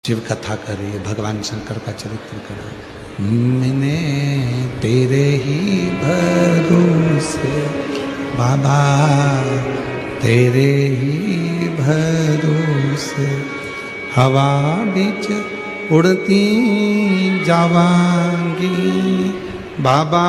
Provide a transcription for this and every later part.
शिव कथा करी, भगवान शंकर का चरित्र करा। मैंने तेरे ही भरोसे बाबा, तेरे ही भरोसे हवा बीच उड़ती जावांगी बाबा,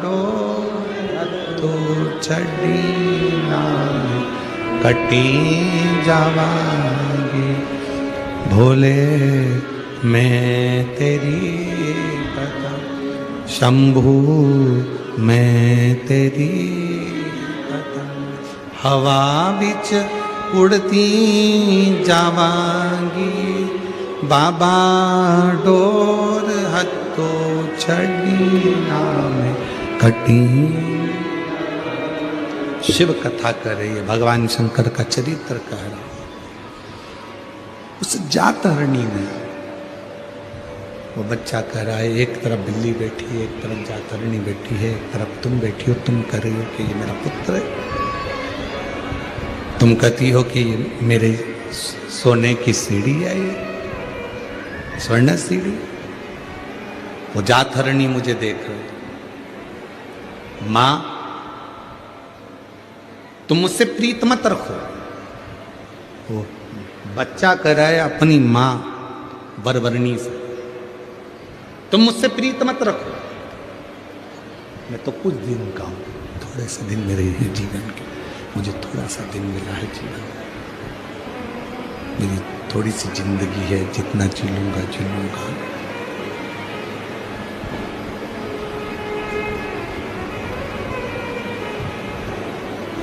डोर तो चढ़ी ना कटी जावांगी। भोले मैं तेरी कथा, शंभू मैं तेरी कथा, हवा बिच उड़ती जावांगी बाबा, डोर हत्तो छड़ी नाम कटी। शिव कथा कर रही है, भगवान शंकर का चरित्र कह रहा। उस जातरणी में वो बच्चा कह रहा है, एक तरफ बिल्ली बैठी है, एक तरफ जातरणी बैठी है, एक तरफ तुम बैठी हो, तुम कह रही हो कि ये मेरा पुत्र है, तुम कहती हो कि मेरे सोने की सीढ़ी है, ये स्वर्ण सीढ़ी। वो जातरणी मुझे देख रहे, मां तुम मुझसे प्रीत मत रखो। वो बच्चा कह रहा है अपनी मां वरवरणी से, तुम मुझसे प्रीत मत रखो, मैं तो कुछ दिन का हूं, थोड़े से दिन मेरे जीवन के, मुझे थोड़ा सा दिन मिला है जीवन, मेरी थोड़ी सी जिंदगी है, जितना जी लूंगा जी लूंगा।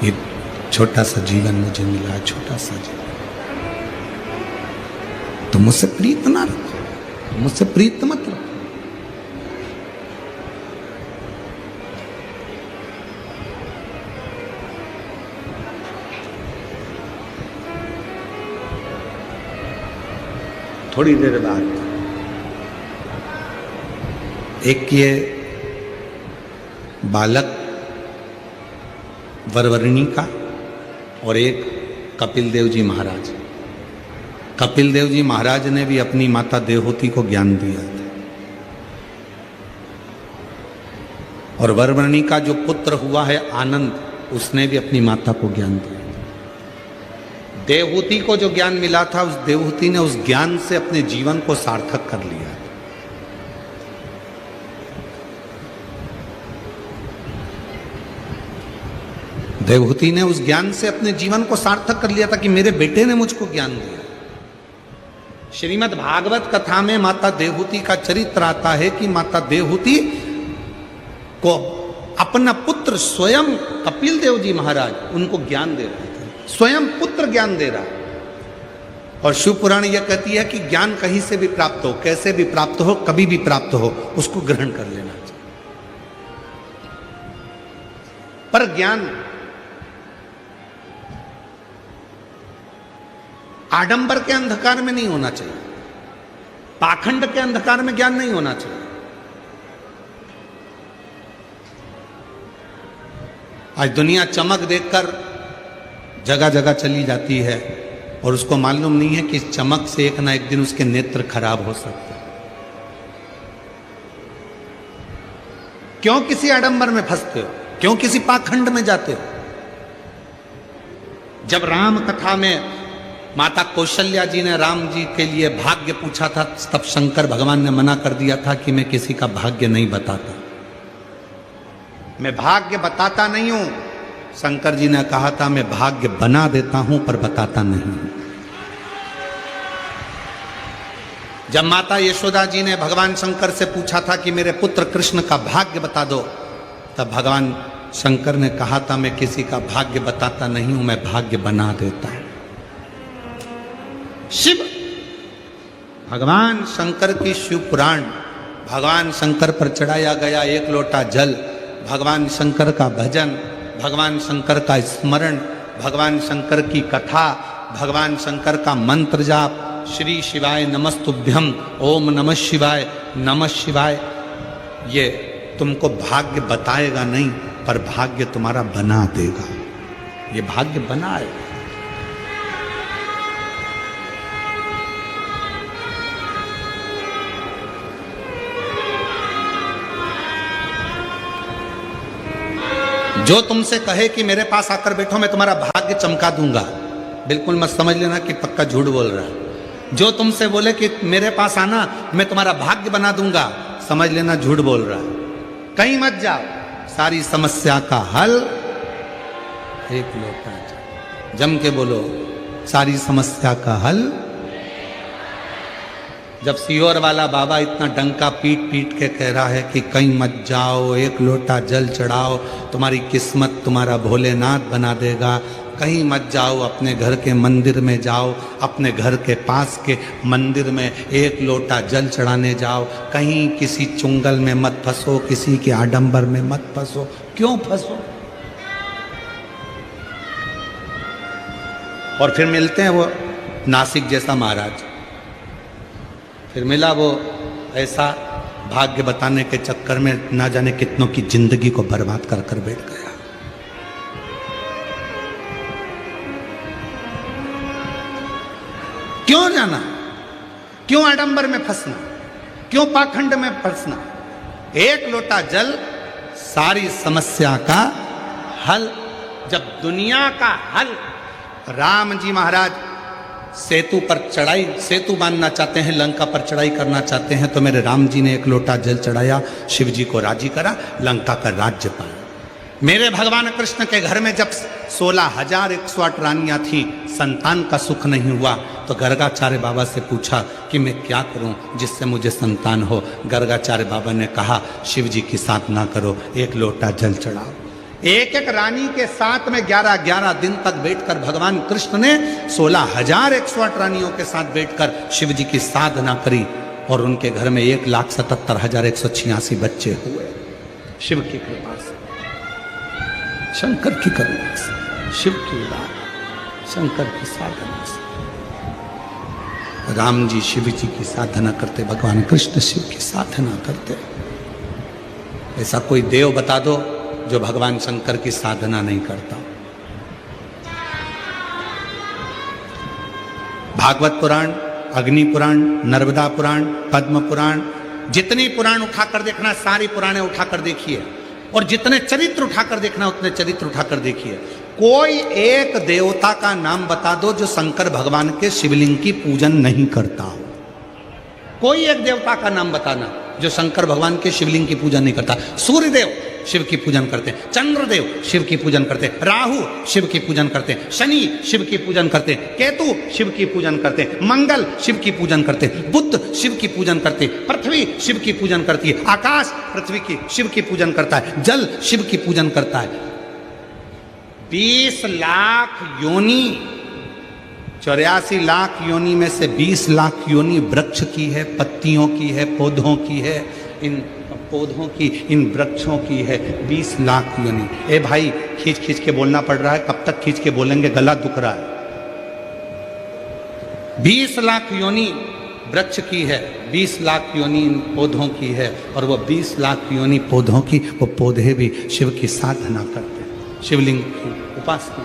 ये छोटा सा जीवन मुझे मिला है, छोटा सा जीवन, तो मुझसे प्रीत ना रखो, मुझसे प्रीत मत रखो। थोड़ी देर बाद एक ये बालक वरवरणी का और एक कपिल देव जी महाराज, कपिल देव जी महाराज ने भी अपनी माता देवहूति को ज्ञान दिया था, और वरवरणी का जो पुत्र हुआ है आनंद, उसने भी अपनी माता को ज्ञान दिया। देवहूति को जो ज्ञान मिला था, उस देवहूति ने उस ज्ञान से अपने जीवन को सार्थक कर लिया। देवहूति ने उस ज्ञान से अपने जीवन को सार्थक कर लिया था कि मेरे बेटे ने मुझको ज्ञान दिया। श्रीमद् भागवत कथा में माता देवहूति का चरित्र आता है कि माता देवहूति को अपना पुत्र स्वयं कपिल देव जी महाराज उनको ज्ञान दे रहे थे, स्वयं पुत्र ज्ञान दे रहा। और शिव पुराण यह कहती है कि ज्ञान कहीं से भी प्राप्त हो, कैसे भी प्राप्त हो, कभी भी प्राप्त हो, उसको ग्रहण कर लेना चाहिए। पर ज्ञान आडंबर के अंधकार में नहीं होना चाहिए, पाखंड के अंधकार में ज्ञान नहीं होना चाहिए। आज दुनिया चमक देखकर जगह जगह चली जाती है और उसको मालूम नहीं है कि इस चमक से एक ना एक दिन उसके नेत्र खराब हो सकते हैं। क्यों किसी आडंबर में फंसते हो, क्यों किसी पाखंड में जाते हो? जब राम कथा में माता कौशल्या जी ने राम जी के लिए भाग्य पूछा था, तब शंकर भगवान ने मना कर दिया था कि मैं किसी का भाग्य नहीं बताता, मैं भाग्य बताता नहीं हूं। शंकर जी ने कहा था मैं भाग्य बना देता हूं पर बताता नहीं। जब माता यशोदा जी ने भगवान शंकर से पूछा था कि मेरे पुत्र कृष्ण का भाग्य बता दो, तब भगवान शंकर ने कहा था मैं किसी का भाग्य बताता नहीं हूं, मैं भाग्य बना देता हूं। शिव भगवान शंकर की शिव पुराण भगवान शंकर पर चढ़ाया गया एक लोटा जल, भगवान शंकर का भजन, भगवान शंकर का स्मरण, भगवान शंकर की कथा, भगवान शंकर का मंत्र जाप, श्री शिवाय नमस्तुभ्यम, ओम नमः शिवाय, नमः शिवाय। ये तुमको भाग्य बताएगा नहीं, पर भाग्य तुम्हारा बना देगा। ये भाग्य बना है। जो तुमसे कहे कि मेरे पास आकर बैठो मैं तुम्हारा भाग्य चमका दूंगा, बिल्कुल मत समझ लेना कि पक्का झूठ बोल रहा है। जो तुमसे बोले कि मेरे पास आना मैं तुम्हारा भाग्य बना दूंगा, समझ लेना झूठ बोल रहा है। कहीं मत जाओ, सारी समस्या का हल एक लोटा जल। जम के बोलो, सारी समस्या का हल। जब सीहोर वाला बाबा इतना डंका पीट पीट के कह रहा है कि कहीं मत जाओ, एक लोटा जल चढ़ाओ, तुम्हारी किस्मत तुम्हारा भोलेनाथ बना देगा, कहीं मत जाओ, अपने घर के मंदिर में जाओ, अपने घर के पास के मंदिर में एक लोटा जल चढ़ाने जाओ, कहीं किसी चुंगल में मत फंसो, किसी के आडंबर में मत फंसो। क्यों फंसो? और फिर मिलते हैं वो नासिक जैसा महाराज, फिर मिला वो ऐसा भाग्य बताने के चक्कर में ना जाने कितनों की जिंदगी को बर्बाद कर कर बैठ गया। क्यों जाना? क्यों आडंबर में फंसना? क्यों पाखंड में फंसना? एक लोटा जल सारी समस्या का हल। जब दुनिया का हल, राम जी महाराज सेतु पर चढ़ाई, सेतु बांधना चाहते हैं, लंका पर चढ़ाई करना चाहते हैं, तो मेरे राम जी ने एक लोटा जल चढ़ाया, शिव जी को राजी करा, लंका का राज्य पाया। मेरे भगवान कृष्ण के घर में जब 16,108 रानियां थी, संतान का सुख नहीं हुआ, तो गर्गाचार्य बाबा से पूछा कि मैं क्या करूं जिससे मुझे संतान हो। गर्गाचार्य बाबा ने कहा शिव जी की साधना करो, एक लोटा जल चढ़ाओ। एक एक रानी के साथ में 11-11 दिन तक बैठकर भगवान कृष्ण ने 16,108 रानियों के साथ बैठकर शिव जी की साधना करी, और उनके घर में 1,77,186 बच्चे हुए। शिव की कृपा से, शंकर की करुणा से, शिव की उदार, शंकर की साधना से। राम जी शिव जी की साधना करते, भगवान कृष्ण शिव की साधना करते। ऐसा कोई देव बता दो जो भगवान शंकर की साधना नहीं करता। भागवत पुराण, अग्नि पुराण, नर्मदा पुराण, पद्म पुराण, जितनी पुराण उठाकर देखना, सारी पुराणे उठाकर देखिए, और जितने चरित्र उठाकर देखना उतने चरित्र उठाकर देखिए। कोई एक देवता का नाम बता दो जो शंकर भगवान के शिवलिंग की पूजन नहीं करता हो। कोई एक देवता का नाम बताना जो शंकर भगवान के शिवलिंग की पूजन नहीं करता। सूर्यदेव शिव की पूजन करते हैं, चंद्रदेव शिव की पूजन करते हैं, राहु शिव की पूजन करते हैं, शनि शिव की पूजन करते हैं, केतु शिव की पूजन करते हैं, मंगल शिव की पूजन करते हैं, बुध शिव की पूजन करते हैं, पृथ्वी शिव की पूजन करती है, आकाश पृथ्वी की शिव की पूजन करता है, जल शिव की पूजन करता है। 20 लाख योनि, 84 लाख योनि में से 20 लाख योनि वृक्ष की है, पत्तियों की है, पौधों की है, इन पौधों की, इन वृक्षों की है 20 लाख योनि। ए भाई, खींच खींच के बोलना पड़ रहा है, कब तक खींच के बोलेंगे, गला दुख रहा है। 20 लाख योनि वृक्ष की है, 20 लाख योनि इन पौधों की है, और वो 20 लाख योनि पौधों की, वो पौधे भी शिव की साधना करते हैं, शिवलिंग की उपासना।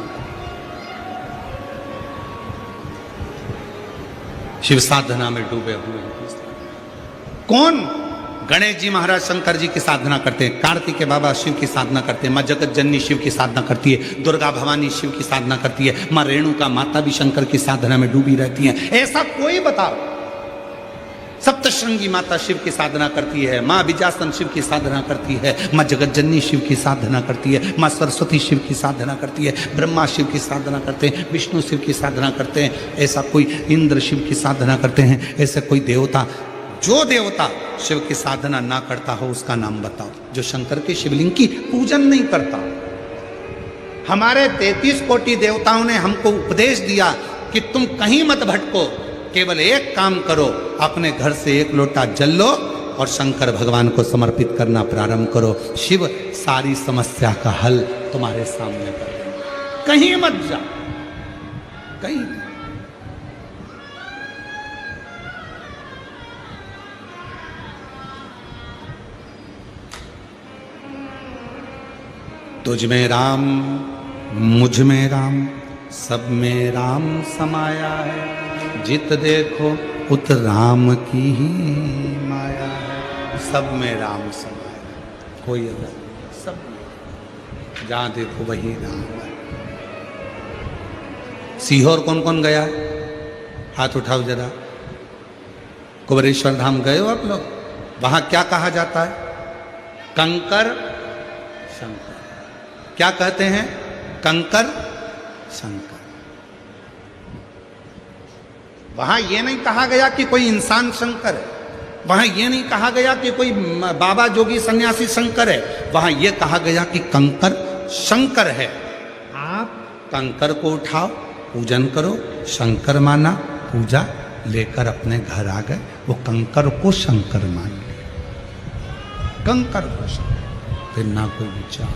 शिव साधना में डूबे हुए कौन? गणेश जी महाराज शंकर जी की साधना करते हैं, कार्तिकेय बाबा शिव की साधना करते हैं, माँ जगत जननी शिव की साधना करती है, दुर्गा भवानी शिव की साधना करती है, माँ रेणुका माता भी शंकर की साधना में डूबी रहती हैं। ऐसा कोई बताओ। सप्तशृंगी माता शिव की साधना करती है, माँ विजासन शिव की साधना करती है, माँ जगत जननी शिव की साधना करती है, माँ सरस्वती शिव की साधना करती है, ब्रह्मा शिव की साधना करते हैं, विष्णु शिव की साधना करते हैं। ऐसा कोई इंद्र शिव की साधना करते हैं। ऐसे कोई देवता, जो देवता शिव की साधना ना करता हो उसका नाम बताओ, जो शंकर के शिवलिंग की पूजन नहीं करता। हमारे 33 कोटि देवताओं ने हमको उपदेश दिया कि तुम कहीं मत भटको, केवल एक काम करो, अपने घर से एक लोटा जल लो और शंकर भगवान को समर्पित करना प्रारंभ करो। शिव सारी समस्या का हल तुम्हारे सामने कर देंगे। कहीं मत जाओ, कहीं। तुझ में राम, मुझ में राम, सब में राम समाया है, जित देखो उत राम की ही माया है। सब में राम समाया, कोई अलग, सब में। जहां देखो वही राम। सीहोर कौन कौन गया? हाथ उठाओ जरा। कुबेरेश्वर धाम गए हो आप लोग? वहां क्या कहा जाता है? कंकर शंकर। क्या कहते हैं? कंकर शंकर। वहां यह नहीं कहा गया कि कोई इंसान शंकर है, वहां यह नहीं कहा गया कि कोई बाबा जोगी सन्यासी शंकर है, वहां यह कहा गया कि कंकर शंकर है। आप कंकर को उठाओ, पूजन करो, शंकर माना, पूजा लेकर अपने घर आ गए, वो कंकर को शंकर मान लिया, कंकर को शंकर। फिर ना कोई विचार,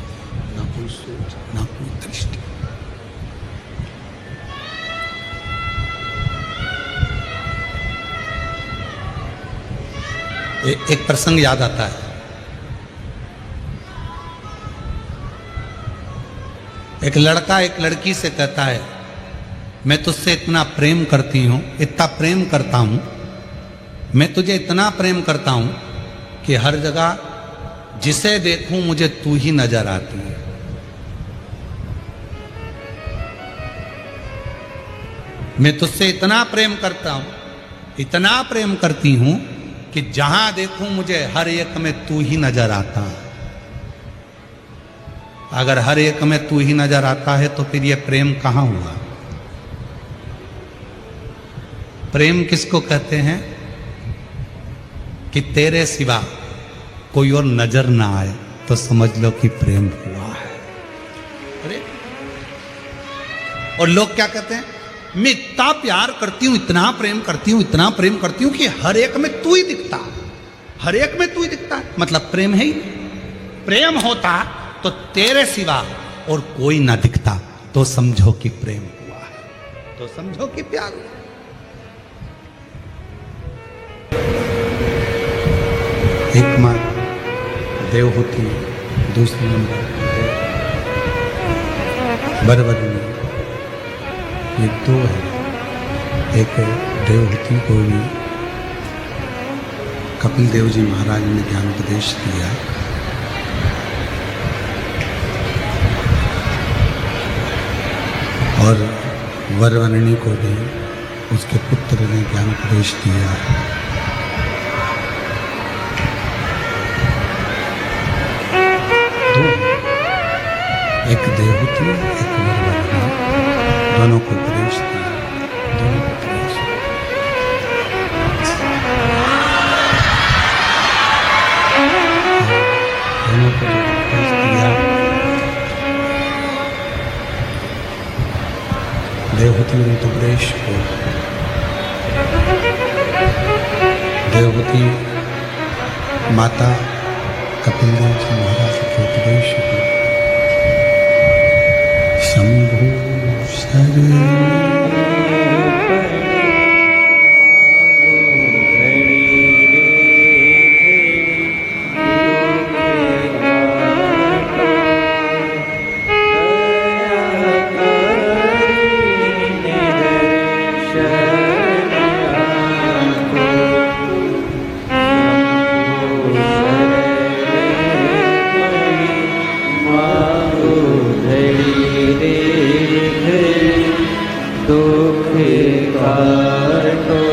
ना कोई सोच, ना कोई दृष्टि। एक प्रसंग याद आता है। एक लड़का एक लड़की से कहता है, मैं तुझसे इतना प्रेम करती हूं, इतना प्रेम करता हूं, मैं तुझे इतना प्रेम करता हूं कि हर जगह जिसे देखूं मुझे तू ही नजर आती है। मैं तुझसे इतना प्रेम करता हूं, इतना प्रेम करती हूं कि जहां देखूं मुझे हर एक में तू ही नजर आता है। अगर हर एक में तू ही नजर आता है तो फिर यह प्रेम कहां हुआ? प्रेम किसको कहते हैं? कि तेरे सिवा कोई और नजर ना आए तो समझ लो कि प्रेम हुआ है। अरे, और लोग क्या कहते हैं? मैं इतना प्यार करती हूं, इतना प्रेम करती हूं, इतना प्रेम करती हूं कि हर एक में तू ही दिखता, हर एक में तू ही दिखता। मतलब प्रेम है ही। प्रेम होता तो तेरे सिवा और कोई ना दिखता तो समझो कि प्रेम हुआ है, तो समझो कि प्यार हुआ। एक माँ देवहूति, दूसरी नंबर बरबरनी, ये दो है। एक देवहूति को भी कपिल देव जी महाराज ने ज्ञान उपदेश दिया। और वरवर्णी को भी उसके पुत्र ने ज्ञान उपदेश दिया। दो, एक देवहूति, एक वरवर्णी, दोनों को उपदेश दिया। दोनों को उपदेश दोनों को जो उपदेश दिया, देवहूति ने तो उपदेश को, देवहूति माता कपिल देव जी महाराज के उपदेश को शंभु शरण दुख काटो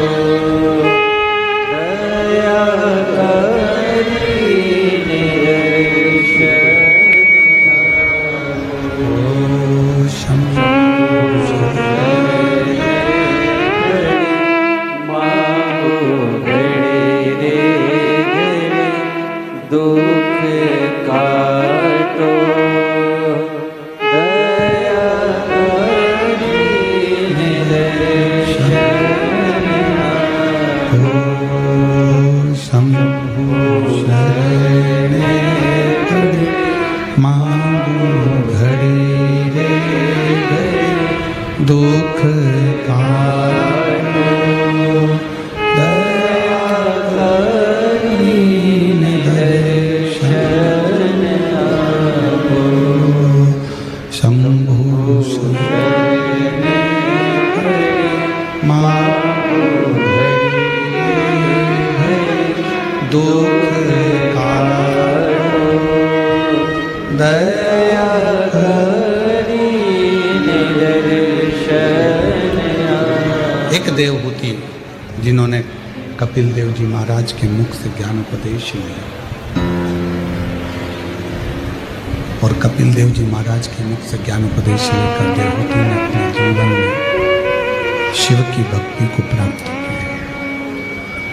दया करीन दर्शन आपो शंभु शरण माको दुख काटो दया कपिल देव जी महाराज के मुख से ज्ञान उपदेश लिया। और कपिल देव जी महाराज के मुख से ज्ञान उपदेश लेकर देवहूति ने अपने जीवन में शिव की भक्ति को प्राप्त किया।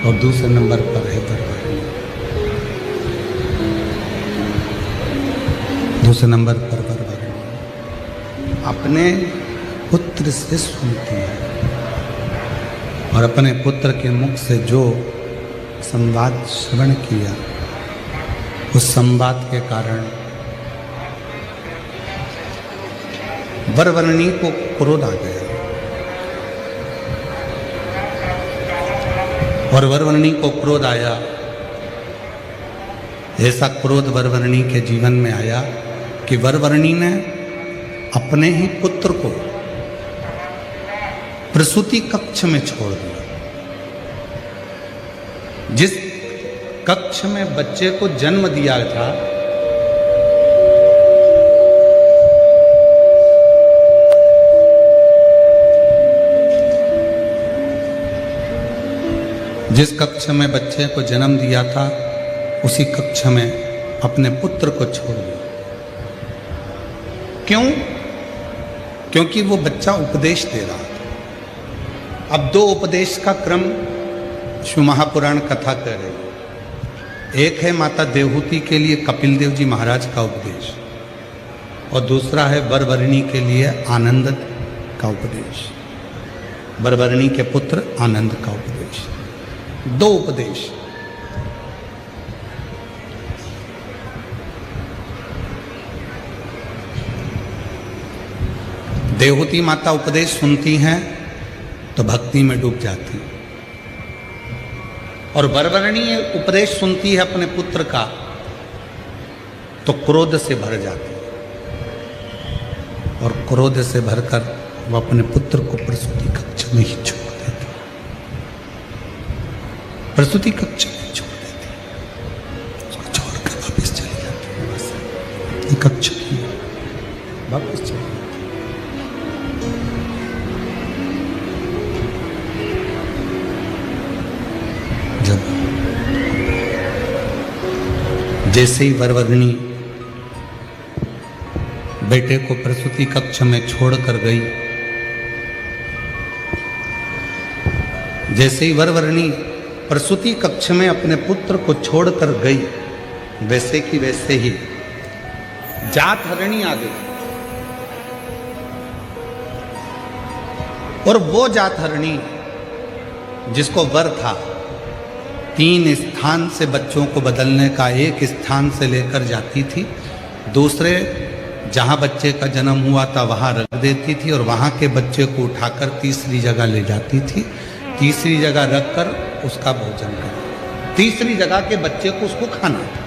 और दूसरे नंबर पर है वरवर्णी। दूसरे नंबर पर वरवर्णी अपने पुत्र से सुनती है और अपने पुत्र के मुख से जो संवाद श्रवण किया, उस संवाद के कारण वरवर्णी को क्रोध आ गया। और वरवर्णी को क्रोध आया, ऐसा क्रोध वरवर्णी के जीवन में आया कि वरवर्णी ने अपने ही पुत्र को प्रसूति कक्ष में छोड़ दिया। जिस कक्ष में बच्चे को जन्म दिया था, जिस कक्ष में बच्चे को जन्म दिया था, उसी कक्ष में अपने पुत्र को छोड़ दिया। क्यों? क्योंकि वो बच्चा उपदेश दे रहा था। अब दो उपदेश का क्रम शिव महापुराण कथा कह रही है। एक है माता देवहूति के लिए कपिल देव जी महाराज का उपदेश, और दूसरा है वरवर्णी के लिए आनंद का उपदेश, वरवर्णी के पुत्र आनंद का उपदेश। दो उपदेश। देवहूति माता उपदेश सुनती हैं तो भक्ति में डूब जाती, और वरवर्णी उपदेश सुनती है अपने पुत्र का तो क्रोध से भर जाती, और क्रोध से भरकर वो अपने पुत्र को प्रसूति कक्ष में ही छोड़ देती, प्रसूति कक्ष में छोड़ देती, उसको छोड़कर वापस चली जाती है। बस कक्ष की वापस चली जाती। जब जैसे ही वरवर्णी बेटे को प्रसूति कक्ष में छोड़कर गई, जैसे ही वरवर्णी प्रसूति कक्ष में अपने पुत्र को छोड़कर गई, वैसे की वैसे ही जात हरणी आ गई। और वो जात हरणी जिसको वर था 3 स्थान से बच्चों को बदलने का, एक स्थान से लेकर जाती थी, दूसरे जहाँ बच्चे का जन्म हुआ था वहाँ रख देती थी, और वहाँ के बच्चे को उठाकर तीसरी जगह ले जाती थी, तीसरी जगह रखकर उसका भोजन कर, तीसरी जगह के बच्चे को उसको खाना था।